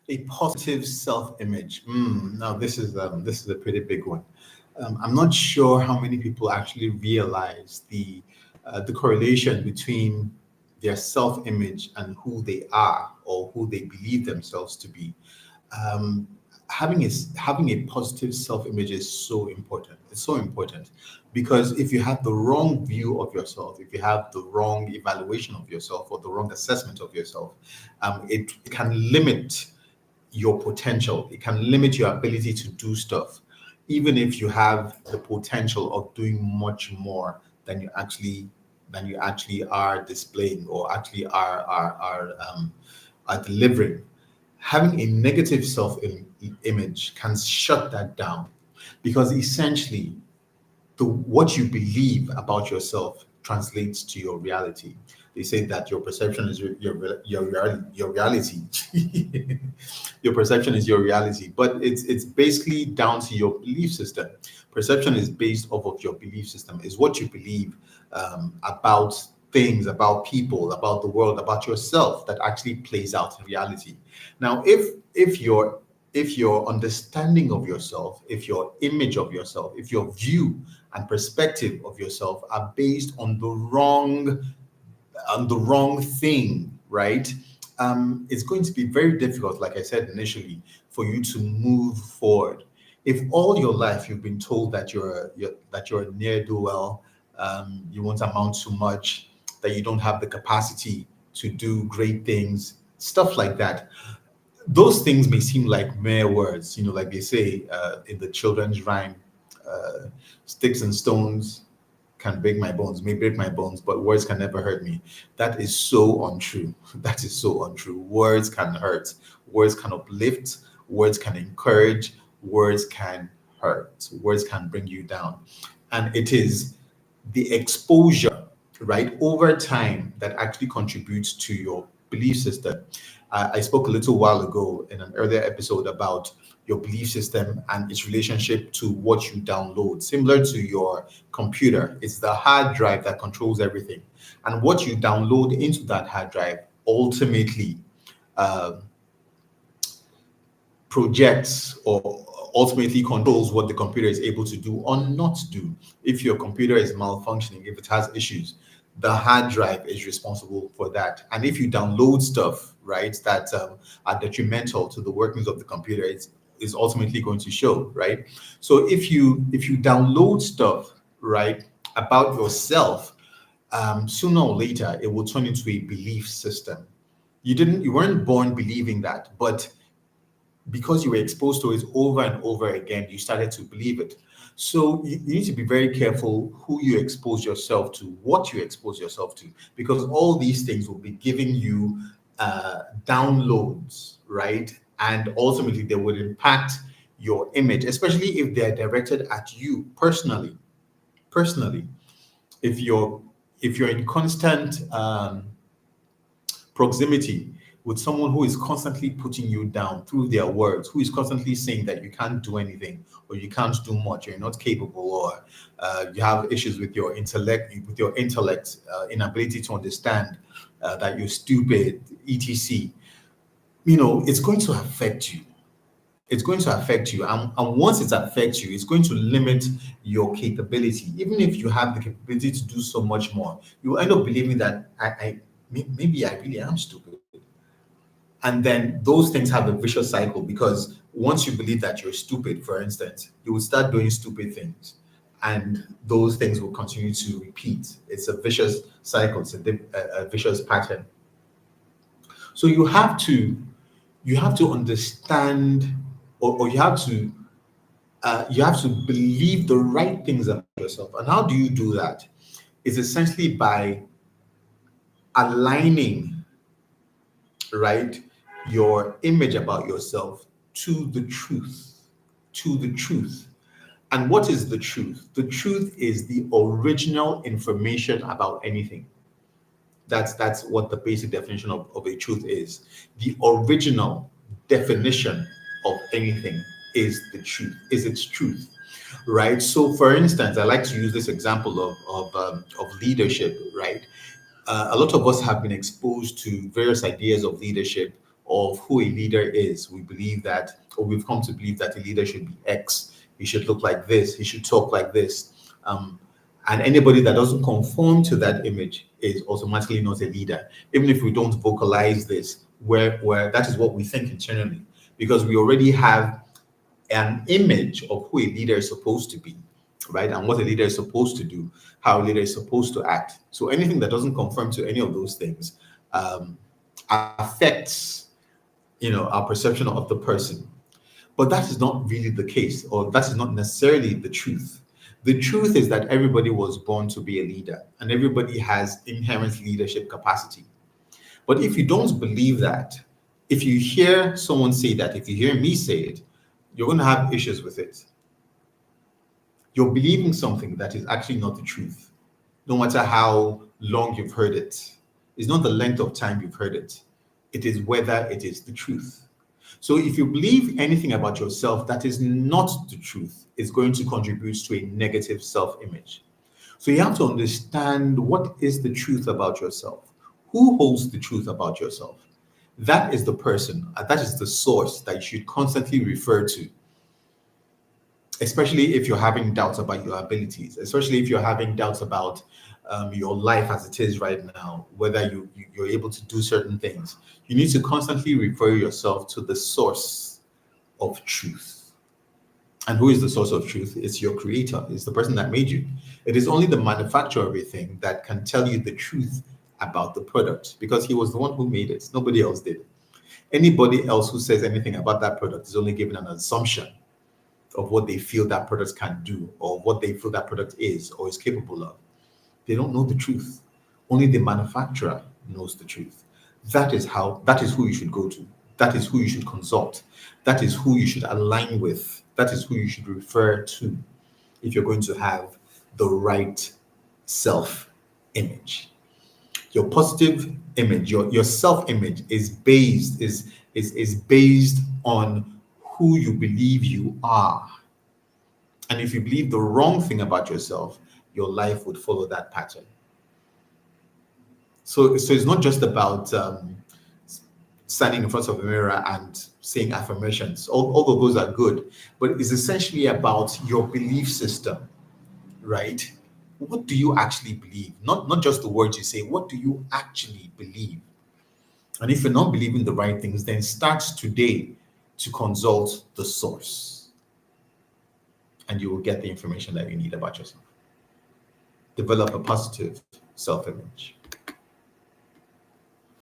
A positive self-image. Now this is a pretty big one. I'm not sure how many people actually realize the correlation between their self-image and who they are or who they believe themselves to be. um, having a positive self-image is so important. It's so important because if you have the wrong view of yourself, if you have the wrong evaluation of yourself or the wrong assessment of yourself, it can limit your potential. It can limit your ability to do stuff, even if you have the potential of doing much more than you actually are displaying or actually are delivering. Having a negative image can shut that down because essentially the what you believe about yourself translates to your reality. They say that your perception is your reality. Your perception is your reality, but it's basically down to your belief system. Perception is based off of your belief system. Is what you believe about things, about people, about the world, about yourself that actually plays out in reality. Now, if your understanding of yourself, if your image of yourself, if your view and perspective of yourself are based on the wrong thing, right? It's going to be very difficult, like I said initially, for you to move forward. If all your life you've been told that you're a ne'er do well, you won't amount to much, that you don't have the capacity to do great things, stuff like that, those things may seem like mere words, like they say in the children's rhyme, uh, sticks and stones can break my bones, may break my bones, but words can never hurt me. That is so untrue. That is so untrue. Words can hurt, words can uplift, words can encourage, words can hurt, words can bring you down. And it is the exposure, right, over time that actually contributes to your belief system. I spoke a little while ago in an earlier episode about your belief system and its relationship to what you download. Similar to your computer, it's the hard drive that controls everything. And what you download into that hard drive ultimately uh, projects or ultimately controls what the computer is able to do or not do. If your computer is malfunctioning, if it has issues, the hard drive is responsible for that. And if you download stuff, right, that are detrimental to the workings of the computer, it's is ultimately going to show, right? So if you download stuff, right, about yourself, sooner or later it will turn into a belief system. You weren't born believing that, but because you were exposed to it over and over again, you started to believe it. So you need to be very careful who you expose yourself to, what you expose yourself to, because all these things will be giving you downloads, right? And ultimately, they would impact your image, especially if they're directed at you personally. Personally, if you're in constant proximity with someone who is constantly putting you down through their words, who is constantly saying that you can't do anything or you can't do much, or you're not capable, or you have issues with your intellect, inability to understand that you're stupid, etc. It's going to affect you. It's going to affect you, and once it affects you, it's going to limit your capability. Even if you have the capability to do so much more, you will end up believing that maybe I really am stupid. And then those things have a vicious cycle because once you believe that you're stupid, for instance, you will start doing stupid things. And those things will continue to repeat. It's a vicious cycle, it's a vicious pattern. So you have to understand, or you have to believe the right things about yourself. And how do you do that? It's essentially by aligning, right, your image about yourself to the truth. To the truth. And what is the truth? The truth is the original information about anything. That's what the basic definition of a truth is. The original definition of anything is the truth, is its truth. Right. So for instance, I like to use this example of leadership, right? A lot of us have been exposed to various ideas of leadership of who a leader is. We believe that, or we've come to believe that a leader should be X. He should look like this. He should talk like this. And anybody that doesn't conform to that image is automatically not a leader, even if we don't vocalize this, where that is what we think internally, because we already have an image of who a leader is supposed to be, right? And what a leader is supposed to do, how a leader is supposed to act. So anything that doesn't conform to any of those things affects, our perception of the person. But that is not really the case, or that is not necessarily the truth. The truth is that everybody was born to be a leader, and everybody has inherent leadership capacity. But if you don't believe that, if you hear someone say that, if you hear me say it, you're going to have issues with it. You're believing something that is actually not the truth, no matter how long you've heard it. It's not the length of time you've heard it, it is whether it is the truth. So if you believe anything about yourself that is not the truth, it's going to contribute to a negative self-image. So you have to understand, what is the truth about yourself? Who holds the truth about yourself? That is the person, that is the source that you should constantly refer to, especially if you're having doubts about your abilities, especially if you're having doubts about your life as it is right now, whether you're able to do certain things. You need to constantly refer yourself to the source of truth. And who is the source of truth? It's your creator. It's the person that made you. It is only the manufacturer of a thing that can tell you the truth about the product, because he was the one who made it. Nobody else did. Anybody else who says anything about that product is only giving an assumption of what they feel that product can do, or what they feel that product is or is capable of. They don't know the truth. Only the manufacturer knows the truth. That is who you should go to. That is who you should consult. That is who you should align with. That is who you should refer to if you're going to have the right self-image. Your positive image, your self-image is based on who you believe you are. And if you believe the wrong thing about yourself, your life would follow that pattern. So it's not just about standing in front of a mirror and saying affirmations. All of those are good, but it's essentially about your belief system, right? What do you actually believe? Not just the words you say. What do you actually believe? And if you're not believing the right things, then start today to consult the source, and you will get the information that you need about yourself. Develop a positive self-image.